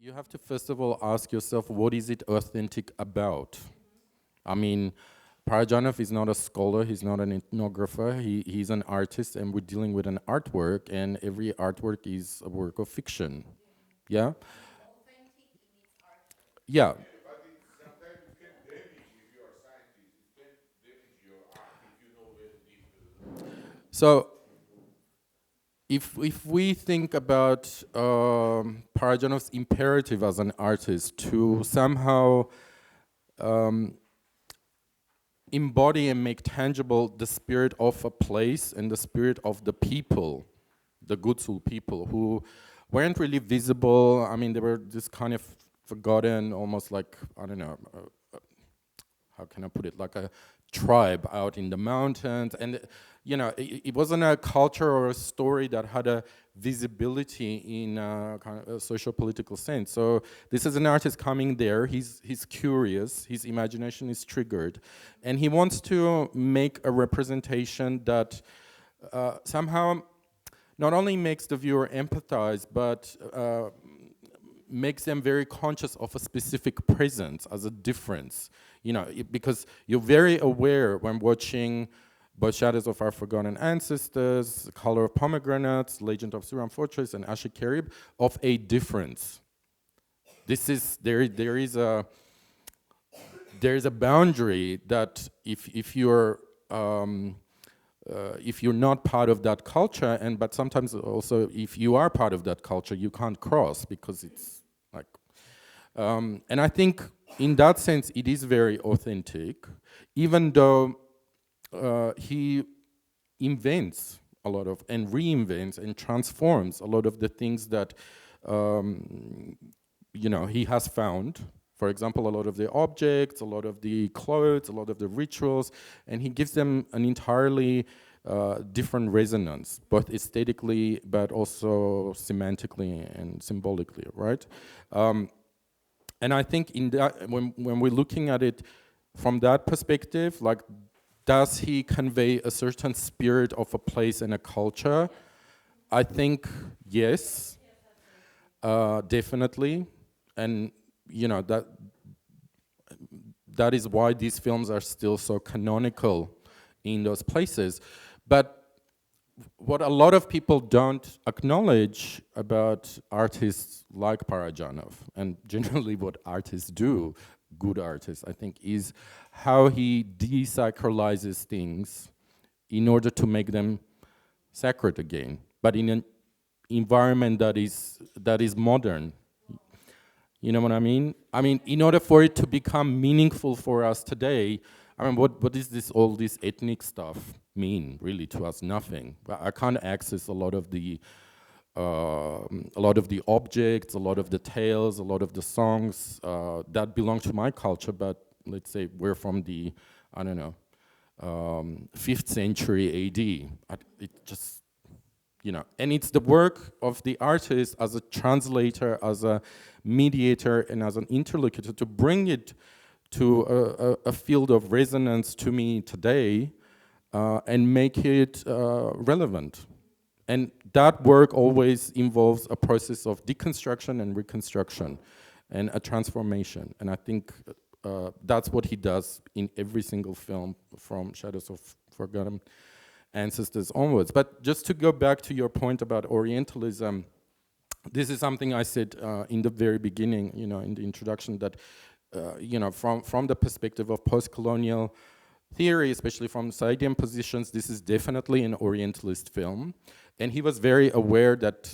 You have to first of all ask yourself, what is it authentic about? I mean, Parajanov is not a scholar, he's not an ethnographer, he's an artist, and we're dealing with an artwork, and every artwork is a work of fiction. Yeah? Yeah. So if we think about Parajanov's imperative as an artist to somehow embody and make tangible the spirit of a place and the spirit of the people, the Gutsul people, who weren't really visible. I mean, they were this kind of forgotten, almost like, I don't know, how can I put it, like a tribe out in the mountains. And, you know, it wasn't a culture or a story that had a visibility in a kind of a social-political sense. So this is an artist coming there, he's curious, his imagination is triggered, and he wants to make a representation that somehow not only makes the viewer empathize, but makes them very conscious of a specific presence as a difference. You know, because you're very aware when watching Both Shadows of Our Forgotten Ancestors, Color of Pomegranates, Legend of Suram Fortress, and Ashik Kerib, of a difference. This is, there is a boundary that if you're not part of that culture, but sometimes also if you are part of that culture, you can't cross, because it's like, and I think in that sense it is very authentic, even though he invents a lot of, and reinvents and transforms a lot of the things that you know, he has found. For example, a lot of the objects, a lot of the clothes, a lot of the rituals, and he gives them an entirely different resonance, both aesthetically but also semantically and symbolically, right? And I think in that, when we're looking at it from that perspective, like, does he convey a certain spirit of a place and a culture? I think yes, definitely, and you know, that is why these films are still so canonical in those places. But what a lot of people don't acknowledge about artists like Parajanov, and generally what artists do, good artists, I think, is how he desacralizes things in order to make them sacred again, but in an environment that is modern. You know what I mean? I mean, in order for it to become meaningful for us today, I mean, what is this, all this ethnic stuff mean, really, to us? Nothing. I can't access a lot of the objects, a lot of the tales, a lot of the songs that belong to my culture, but let's say we're from the, I don't know, 5th century AD. It just, you know, and it's the work of the artist as a translator, as a mediator, and as an interlocutor to bring it to a field of resonance to me today and make it relevant. And that work always involves a process of deconstruction and reconstruction and a transformation. And I think that's what he does in every single film from Shadows of Forgotten Ancestors onwards. But just to go back to your point about Orientalism, this is something I said in the very beginning, you know, in the introduction, that you know, from the perspective of post-colonial theory, especially from Saidian positions, this is definitely an Orientalist film. And he was very aware that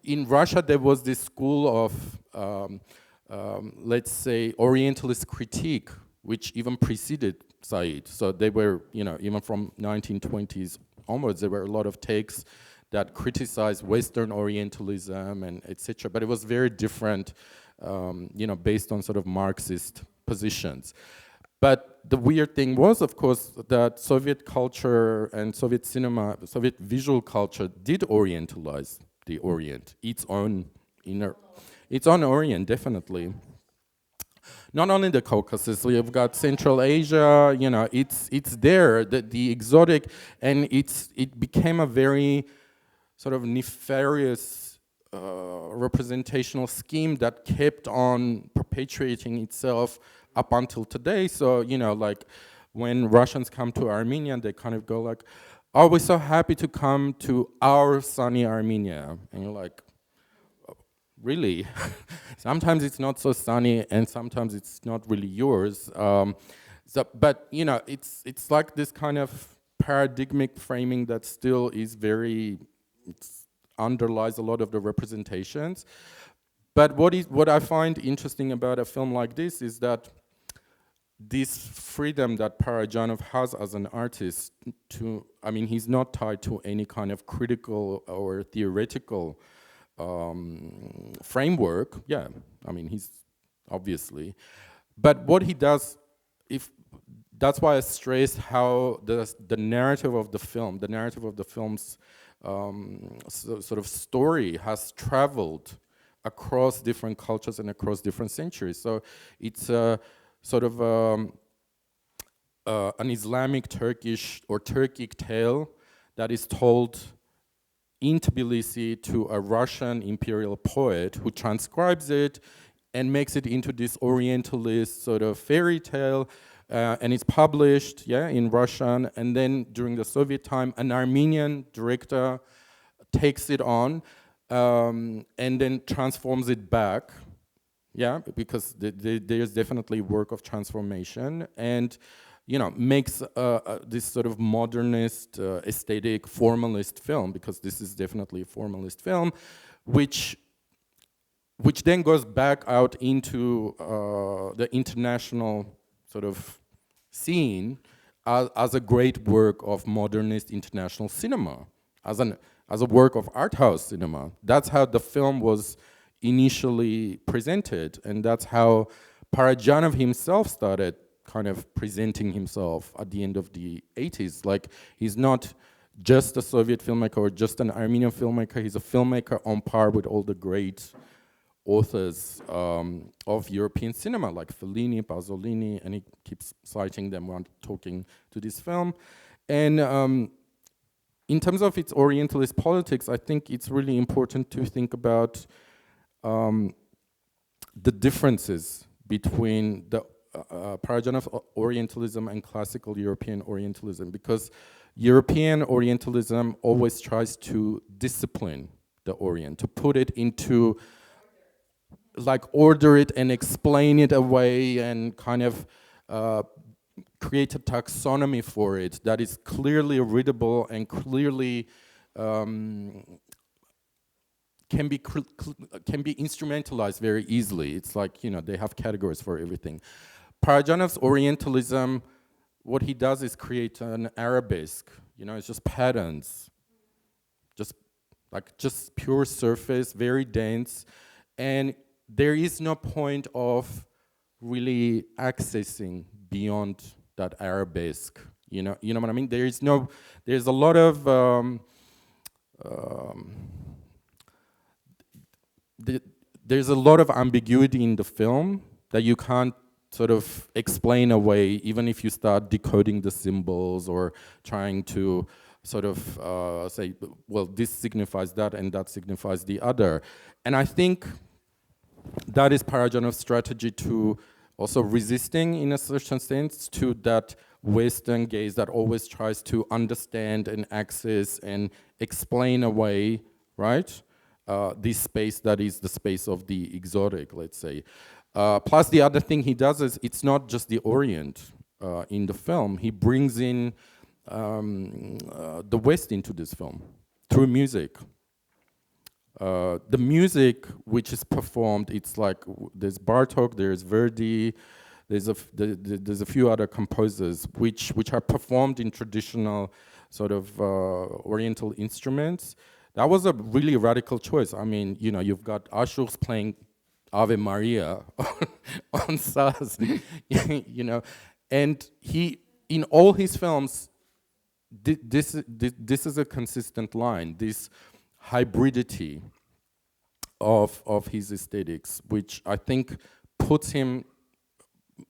in Russia there was this school of, let's say, Orientalist critique, which even preceded Said. So they were, you know, even from 1920s onwards, there were a lot of takes that criticized Western Orientalism and etc. But it was very different, you know, based on sort of Marxist positions. But the weird thing was, of course, that Soviet culture and Soviet cinema, Soviet visual culture did Orientalize the Orient, its own Orient, definitely. Not only the Caucasus, we've got Central Asia, you know, it's there, the exotic, and it became a very sort of nefarious representational scheme that kept on perpetuating itself up until today. So, you know, like when Russians come to Armenia, they kind of go like, oh, we're so happy to come to our sunny Armenia. And you're like, really? Sometimes it's not so sunny and sometimes it's not really yours. But, you know, it's like this kind of paradigmic framing that still is very, underlies a lot of the representations. But what I find interesting about a film like this is that this freedom that Parajanov has as an artist to, I mean, he's not tied to any kind of critical or theoretical framework. Yeah, I mean, he's obviously. But what he does, that's why I stressed how the narrative of the film, the narrative of the film's sort of story has traveled across different cultures and across different centuries. So it's sort of an Islamic, Turkish, or Turkic tale that is told in Tbilisi to a Russian imperial poet who transcribes it and makes it into this Orientalist sort of fairy tale, and it's published, yeah, in Russian. And then during the Soviet time, an Armenian director takes it on and then transforms it back. Yeah, because there's definitely work of transformation, and you know, makes this sort of modernist, aesthetic, formalist film, because this is definitely a formalist film, which then goes back out into the international sort of scene as a great work of modernist international cinema, as a work of art house cinema. That's how the film was initially presented, and that's how Parajanov himself started kind of presenting himself at the end of the 80s. Like, he's not just a Soviet filmmaker or just an Armenian filmmaker, he's a filmmaker on par with all the great authors of European cinema, like Fellini, Pasolini, and he keeps citing them when talking to this film. And in terms of its Orientalist politics, I think it's really important to think about the differences between the Parajanov Orientalism and classical European Orientalism, because European Orientalism always tries to discipline the Orient, to put it into, like, order it and explain it away and kind of create a taxonomy for it that is clearly readable and clearly can be instrumentalized very easily. It's like, you know, they have categories for everything. Parajanov's Orientalism, what he does is create an arabesque. You know, it's just patterns, just pure surface, very dense, and there is no point of really accessing beyond that arabesque. You know what I mean? There's a lot of there's a lot of ambiguity in the film that you can't sort of explain away, even if you start decoding the symbols or trying to sort of say, well, this signifies that and that signifies the other. And I think that is Parajanov's strategy to also resisting, in a certain sense, to that Western gaze that always tries to understand and access and explain away, right? This space that is the space of the exotic, let's say. Plus, the other thing he does is it's not just the Orient in the film. He brings in the West into this film through music. The music which is performed, it's like there's Bartok, there's Verdi, there's a few other composers which are performed in traditional sort of Oriental instruments. That was a really radical choice. I mean, you know, you've got Ashur's playing Ave Maria on saz, you know, and he, in all his films, this is a consistent line, this hybridity of his aesthetics, which I think puts him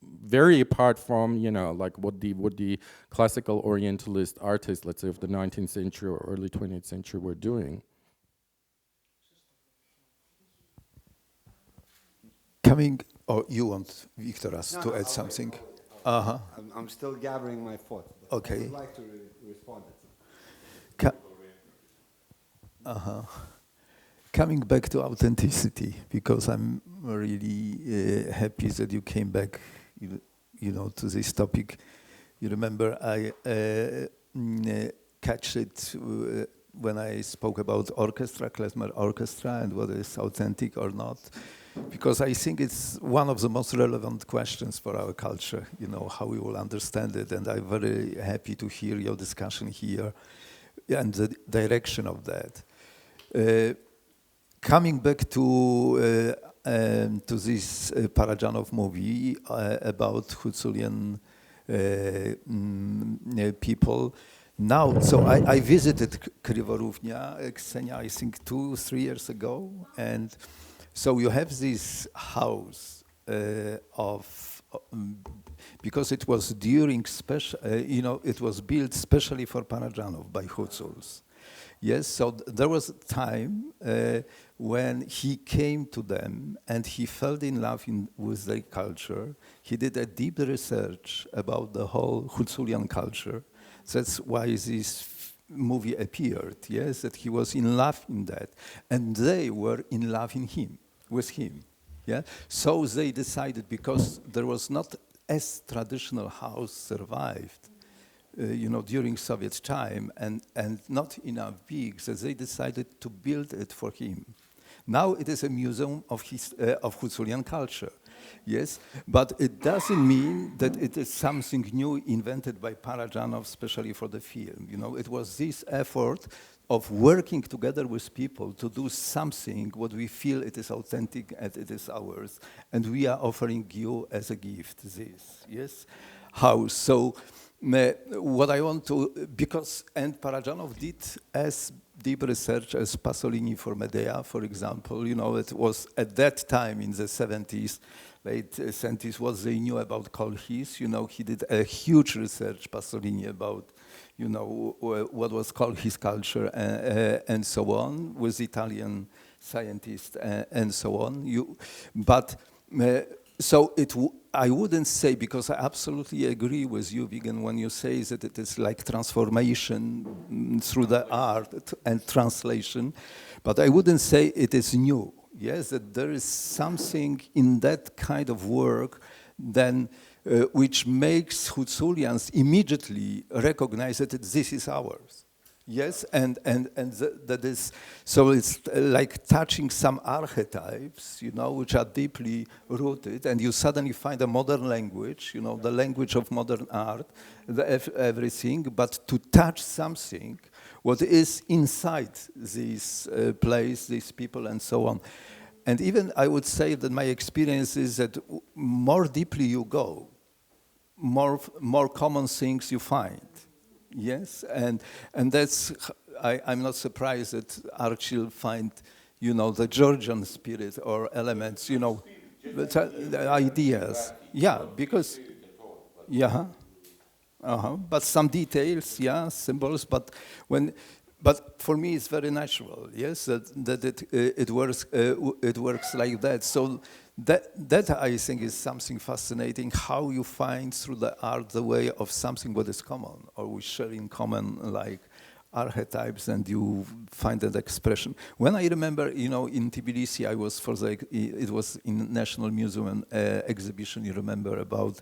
very apart from, you know, like what the classical Orientalist artists, let's say, of the 19th century or early 20th century were doing. Coming, or you want Victor us to add something? Uh-huh. I'm still gathering my thoughts. Okay. I would like to respond. Uh-huh. Coming back to authenticity, because I'm really happy that you came back, to this topic. You remember I catch it when I spoke about orchestra, klezmer orchestra, and whether it's authentic or not, because I think it's one of the most relevant questions for our culture, how we will understand it, and I'm very happy to hear your discussion here and the direction of that. Coming back to this Parajanov movie about Huzulian people. Now, so I visited Krivoruvnya, Ksenia, I think 2-3 years ago, and so you have this house because it was during special, it was built specially for Parajanov by Huzuls. Yes, so there was a time when he came to them and he fell in love with their culture. He did a deep research about the whole Huzulian culture. That's why this movie appeared, yes, that he was in love in that. And they were in love with him. Yeah? So they decided, because there was not as traditional house survived, during Soviet time, and not enough big, so they decided to build it for him. Now it is a museum of Huzulian culture, yes, but it doesn't mean that it is something new invented by Parajanov, especially for the film. It was this effort of working together with people to do something what we feel it is authentic and it is ours, and we are offering you as a gift this, yes, house. So. What I want to, and Parajanov did as deep research as Pasolini for Medea, for example. It was at that time in the 70s, late 70s, what they knew about Kolchis. He did a huge research, Pasolini, about, what was Kolchis culture and so on, with Italian scientists and so on. I wouldn't say, because I absolutely agree with you, Vigen, when you say that it is like transformation through the art and translation, but I wouldn't say it is new. Yes, that there is something in that kind of work then which makes Huzulians immediately recognize that this is ours. Yes, and that is, so it's like touching some archetypes, which are deeply rooted, and you suddenly find a modern language, the language of modern art, everything, but to touch something, what is inside this place, these people, and so on. And even I would say that my experience is that more deeply you go, more common things you find. Yes, and that's, I'm not surprised that Archie find, the Georgian spirit or elements, the ideas. Yeah, because, yeah, but some details, yeah, symbols, but for me it's very natural, yes, that it works like that. So that I think is something fascinating, how you find through the art the way of something what is common, or we share in common like archetypes, and you find that expression. When I remember, in Tbilisi, I was it was in National Museum exhibition, you remember, about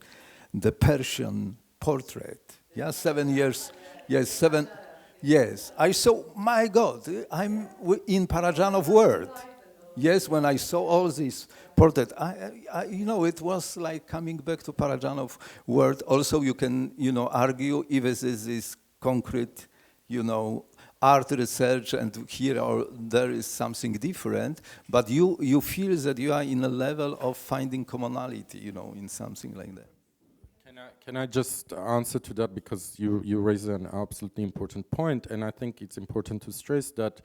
the Persian portrait. Yeah, 7 years, yes, 7, yes. I saw, my God, I'm in Parajanov world. Yes, when I saw all this portrait, it was like coming back to Parajanov world. Also, you can, argue if this is this concrete, art research, and here or there is something different, but you feel that you are in a level of finding commonality, in something like that. Can I just answer to that, because you raise an absolutely important point, and I think it's important to stress that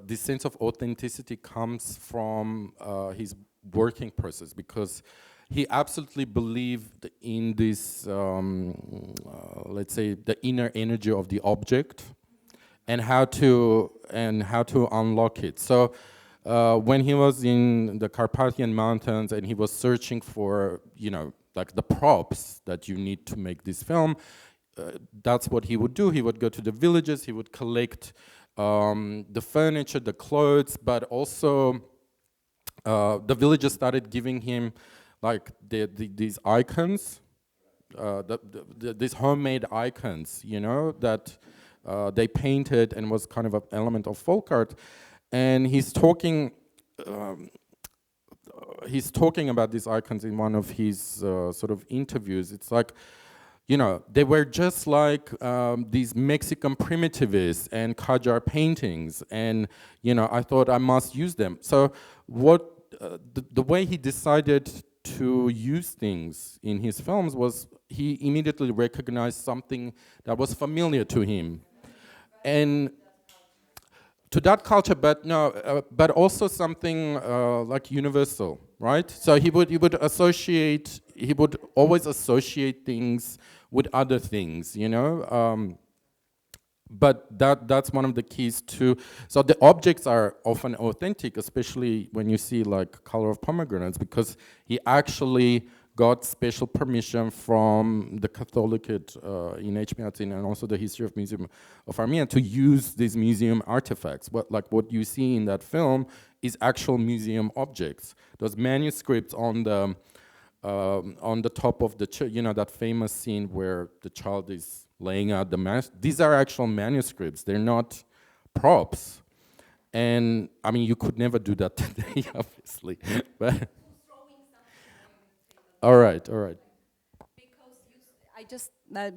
this sense of authenticity comes from his working process, because he absolutely believed in this, let's say, the inner energy of the object, and how to unlock it. So when he was in the Carpathian Mountains and he was searching for, like the props that you need to make this film, that's what he would do. He would go to the villages, he would collect the furniture, the clothes, but also the villagers started giving him like these icons, these homemade icons, that they painted and was kind of an element of folk art. And he's talking about these icons in one of his sort of interviews. It's like, they were just like these Mexican primitivists and Qajar paintings, and I thought I must use them. So the way he decided to use things in his films was he immediately recognized something that was familiar to him, and to that culture, but no, but also something like universal, right? So he would always associate things with other things, but that's one of the keys to. So the objects are often authentic, especially when you see like Color of Pomegranates, because he actually got special permission from the Catholicate in Echmiadzin and also the History of Museum of Armenia to use these museum artifacts. What you see in that film is actual museum objects. Those manuscripts on the top of the church, that famous scene where the child is laying out the mass. These are actual manuscripts. They're not props. And I mean, you could never do that today, obviously. But all right.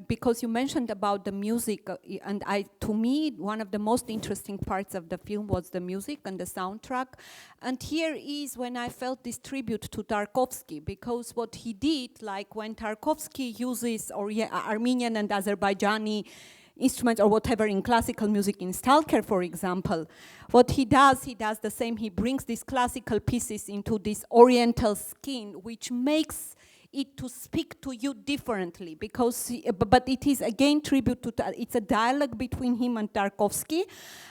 Because you mentioned about the music, and to me, one of the most interesting parts of the film was the music and the soundtrack. And here is when I felt this tribute to Tarkovsky, because what he did, like when Tarkovsky uses Armenian and Azerbaijani instruments or whatever in classical music, in Stalker, for example, what he does the same. He brings these classical pieces into this oriental skin, which makes it to speak to you differently, because, but it is again tribute to, it's a dialogue between him and Tarkovsky,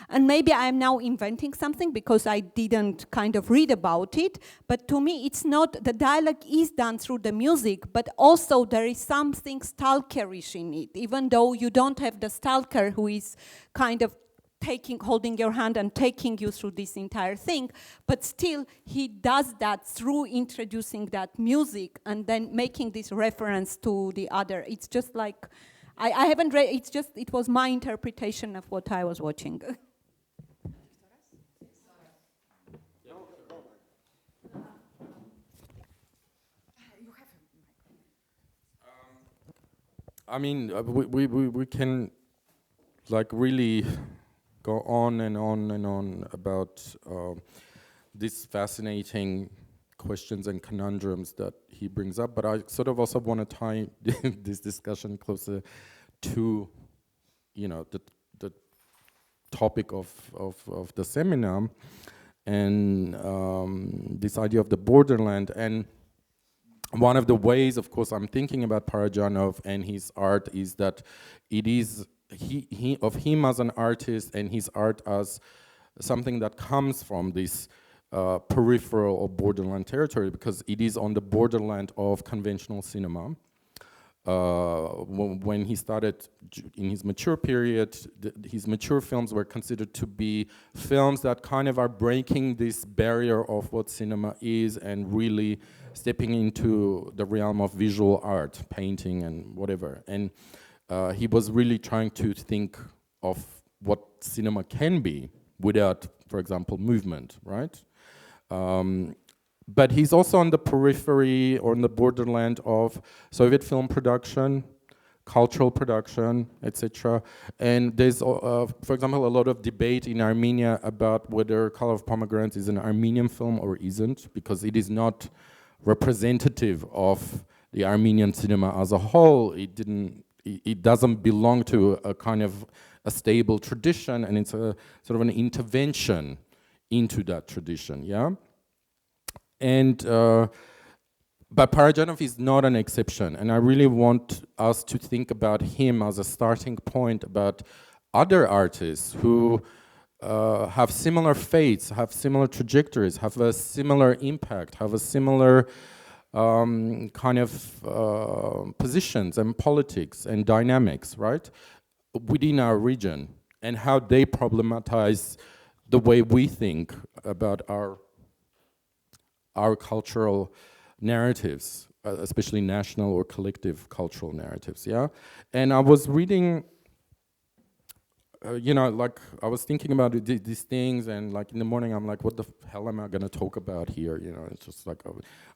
and maybe I am now inventing something because I didn't kind of read about it, but to me it's not, the dialogue is done through the music, but also there is something stalkerish in it, even though you don't have the stalker who is kind of holding your hand and taking you through this entire thing, but still he does that through introducing that music and then making this reference to the other. It's just like, I haven't read, it was my interpretation of what I was watching. I mean, we can like really go on and on and on about these fascinating questions and conundrums that he brings up, but I sort of also want to tie this discussion closer to, the topic of the seminar, and this idea of the borderland. And one of the ways, of course, I'm thinking about Parajanov and his art is that it is of him as an artist and his art as something that comes from this peripheral or borderland territory, because it is on the borderland of conventional cinema. When he started in his mature period, his mature films were considered to be films that kind of are breaking this barrier of what cinema is and really stepping into the realm of visual art, painting and whatever. And he was really trying to think of what cinema can be without, for example, movement, right? But he's also on the periphery or on the borderland of Soviet film production, cultural production, etc. And there's, for example, a lot of debate in Armenia about whether Color of Pomegranates is an Armenian film or isn't, because it is not representative of the Armenian cinema as a whole. It doesn't belong to a kind of a stable tradition, and it's a sort of an intervention into that tradition, yeah? And, but Parajanov is not an exception, and I really want us to think about him as a starting point about other artists who have similar fates, have similar trajectories, have a similar impact, have a similar kind of positions and politics and dynamics, right, within our region, and how they problematize the way we think about our cultural narratives, especially national or collective cultural narratives, yeah? And I was reading, you know, like I was thinking about these things, and like in the morning I'm like, what the hell am I gonna talk about here? You know, it's just like,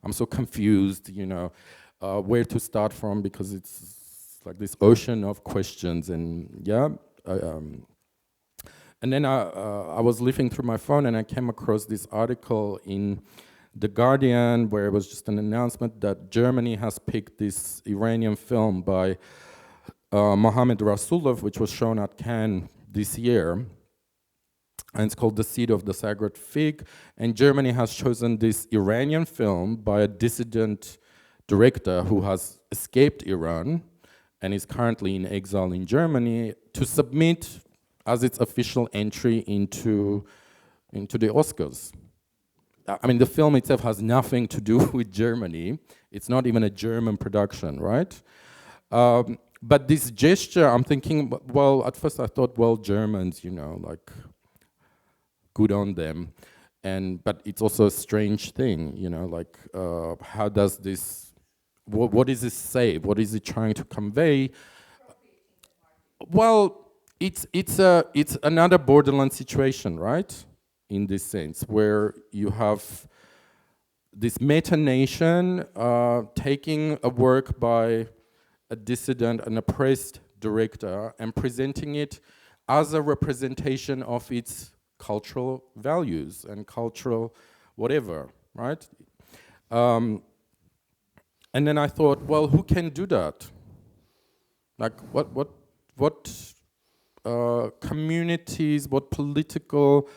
I'm so confused, you know, where to start from, because it's like this ocean of questions, and yeah. And then I was leafing through my phone and I came across this article in The Guardian where it was just an announcement that Germany has picked this Iranian film by Mohammad Rasulov, which was shown at Cannes this year. And it's called The Seed of the Sacred Fig. And Germany has chosen this Iranian film by a dissident director who has escaped Iran and is currently in exile in Germany to submit as its official entry into the Oscars. I mean, the film itself has nothing to do with Germany. It's not even a German production, right? But this gesture, I'm thinking, well, at first I thought, well, Germans, you know, like, good on them. But it's also a strange thing, you know, like, how does this, what does this say? What is it trying to convey? Well, it's another borderland situation, right? In this sense, where you have this meta-nation taking a work by a dissident, an oppressed director, and presenting it as a representation of its cultural values and cultural whatever, right? And then I thought, well, who can do that? Like, what communities, what political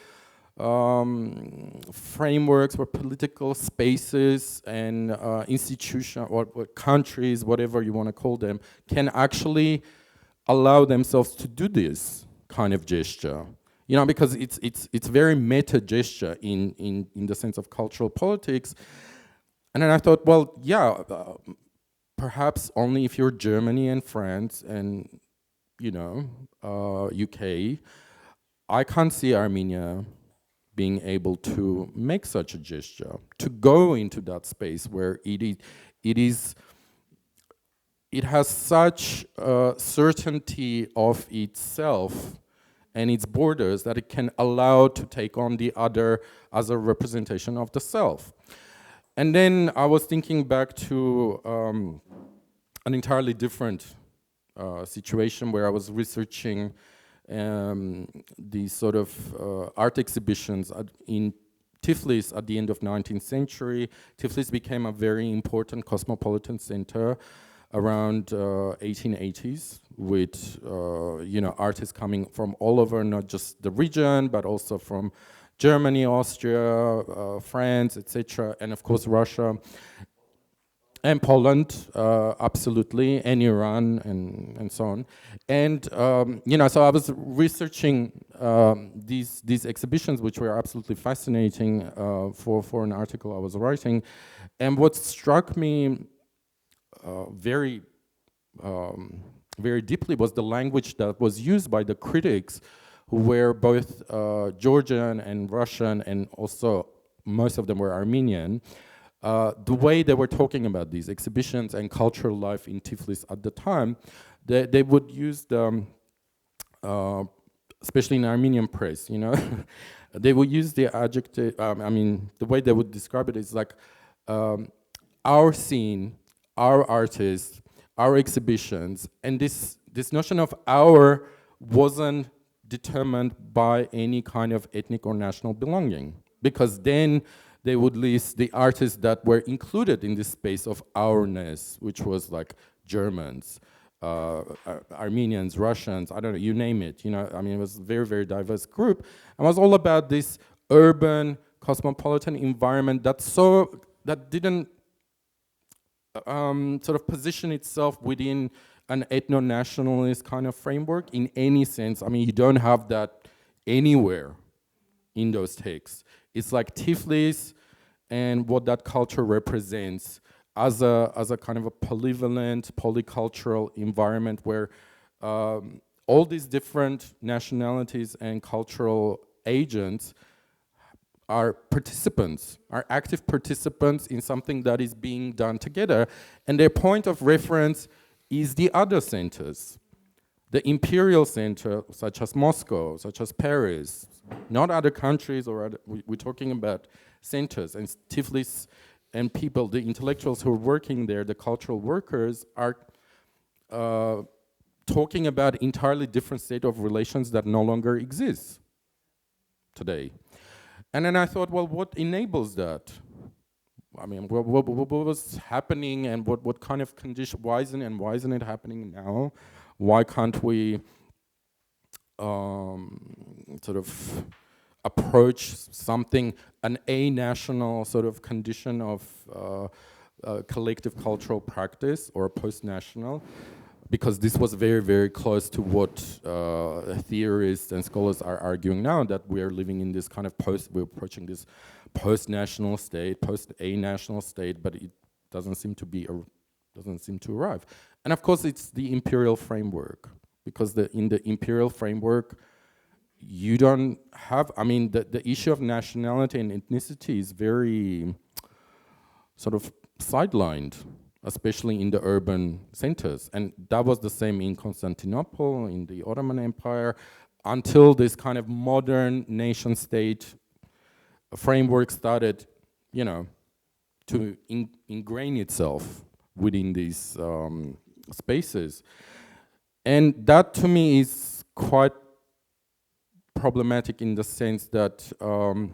frameworks, what political spaces and institutions, or countries, whatever you want to call them, can actually allow themselves to do this kind of gesture? You know, because it's very meta gesture in the sense of cultural politics. And then I thought, well, yeah, perhaps only if you're Germany and France and, you know, UK, I can't see Armenia being able to make such a gesture, to go into that space where it has such certainty of itself and its borders that it can allow to take on the other as a representation of the self. And then I was thinking back to an entirely different situation where I was researching these sort of art exhibitions in Tiflis at the end of 19th century. Tiflis became a very important cosmopolitan center around 1880s with you know, artists coming from all over, not just the region, but also from Germany, Austria, France, etc., and of course Russia. And Poland, absolutely, and Iran, and so on. And you know, so I was researching these exhibitions, which were absolutely fascinating for an article I was writing. And what struck me very deeply was the language that was used by the critics, who were both Georgian and Russian, and also most of them were Armenian. The way they were talking about these exhibitions and cultural life in Tiflis at the time, they would use the, especially in Armenian press, you know, they would use the adjective, I mean, the way they would describe it is like, our scene, our artists, our exhibitions, and this notion of our wasn't determined by any kind of ethnic or national belonging, because then they would list the artists that were included in this space of ourness, which was like Germans, Armenians, Russians, I don't know, you name it. You know, I mean, it was a very, very diverse group. And it was all about this urban, cosmopolitan environment that didn't sort of position itself within an ethno-nationalist kind of framework in any sense. I mean, you don't have that anywhere in those texts. It's like Tiflis and what that culture represents as a kind of a polyvalent, polycultural environment where all these different nationalities and cultural agents are participants, are active participants in something that is being done together, and their point of reference is the other centers. The imperial center, such as Moscow, such as Paris, not other countries, or other, we're talking about centers. And Tiflis and people, the intellectuals who are working there, the cultural workers, are talking about entirely different state of relations that no longer exists today. And then I thought, well, what enables that? I mean, what was happening, and what kind of condition, why isn't it happening now? Why can't we sort of approach something, an a-national sort of condition of collective cultural practice, or post-national? Because this was very, very close to what theorists and scholars are arguing now, that we are living in this kind of we're approaching this post-national state, post-a-national state, but it doesn't seem to arrive. And of course, it's the imperial framework, because in the imperial framework, you don't have, I mean, the issue of nationality and ethnicity is very sort of sidelined, especially in the urban centers. And that was the same in Constantinople, in the Ottoman Empire, until this kind of modern nation-state framework started, you know, to ingrain itself within these spaces. And that, to me, is quite problematic in the sense that, well,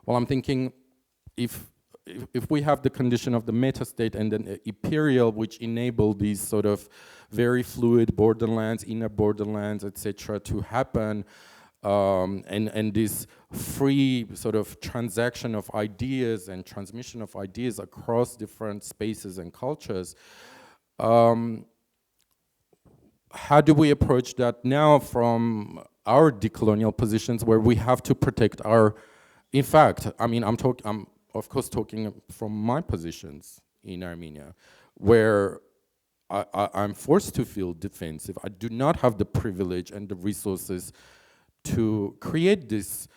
I'm thinking if we have the condition of the meta-state and then imperial, which enable these sort of very fluid borderlands, inner borderlands, etc., to happen, and this free sort of transaction of ideas and transmission of ideas across different spaces and cultures, how do we approach that now from our decolonial positions, where we have to protect our, in fact, I mean, I'm of course talking from my positions in Armenia, where I'm forced to feel defensive. I do not have the privilege and the resources to create this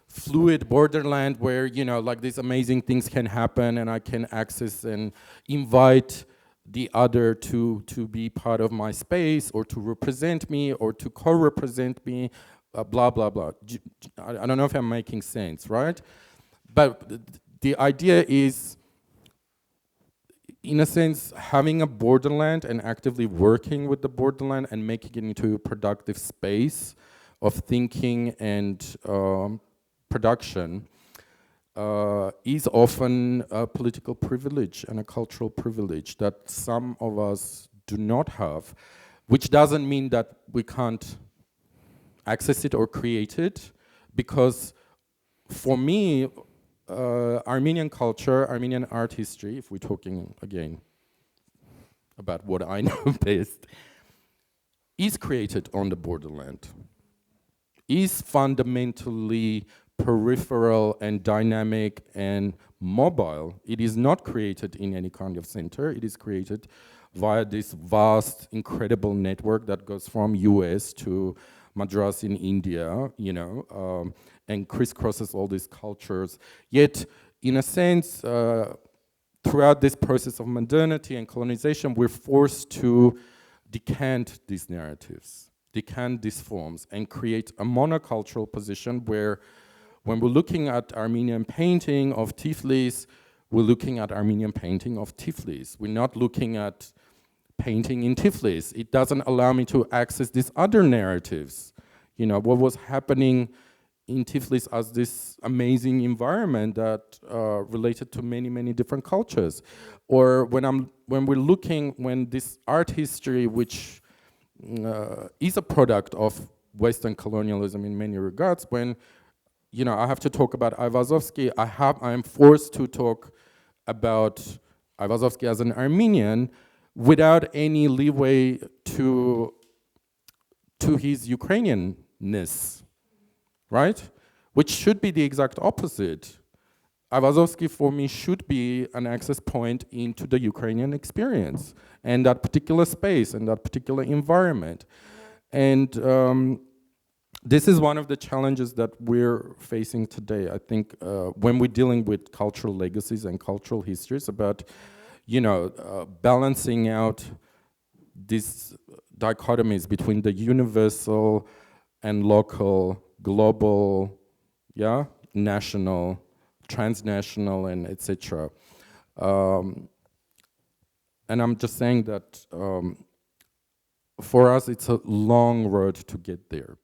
fluid borderland where, you know, like these amazing things can happen and I can access and invite the other to be part of my space, or to represent me, or to co-represent me, blah, blah, blah. I don't know if I'm making sense, right? But the idea is, in a sense, having a borderland and actively working with the borderland and making it into a productive space of thinking and production is often a political privilege and a cultural privilege that some of us do not have, which doesn't mean that we can't access it or create it, because for me, Armenian culture, Armenian art history, if we're talking again about what I know best, is created on the borderland, is fundamentally peripheral and dynamic and mobile. It is not created in any kind of center. It is created via this vast, incredible network that goes from US to Madras in India, you know, and crisscrosses all these cultures. Yet, in a sense, throughout this process of modernity and colonization, we're forced to decant these narratives, decant these forms, and create a monocultural position where, when we're looking at Armenian painting of Tiflis, we're looking at Armenian painting of Tiflis. We're not looking at painting in Tiflis. It doesn't allow me to access these other narratives. You know, what was happening in Tiflis as this amazing environment that related to many, many different cultures. Or when this art history, which is a product of Western colonialism in many regards, when, you know, I have to talk about Ayvazovsky, I am forced to talk about Ayvazovsky as an Armenian without any leeway to his Ukrainianness, right? Which should be the exact opposite. Ayvazovsky for me should be an access point into the Ukrainian experience and that particular space and that particular environment. And this is one of the challenges that we're facing today. I think when we're dealing with cultural legacies and cultural histories, about, balancing out these dichotomies between the universal and local, global, national, transnational, and etc. And I'm just saying that for us, it's a long road to get there.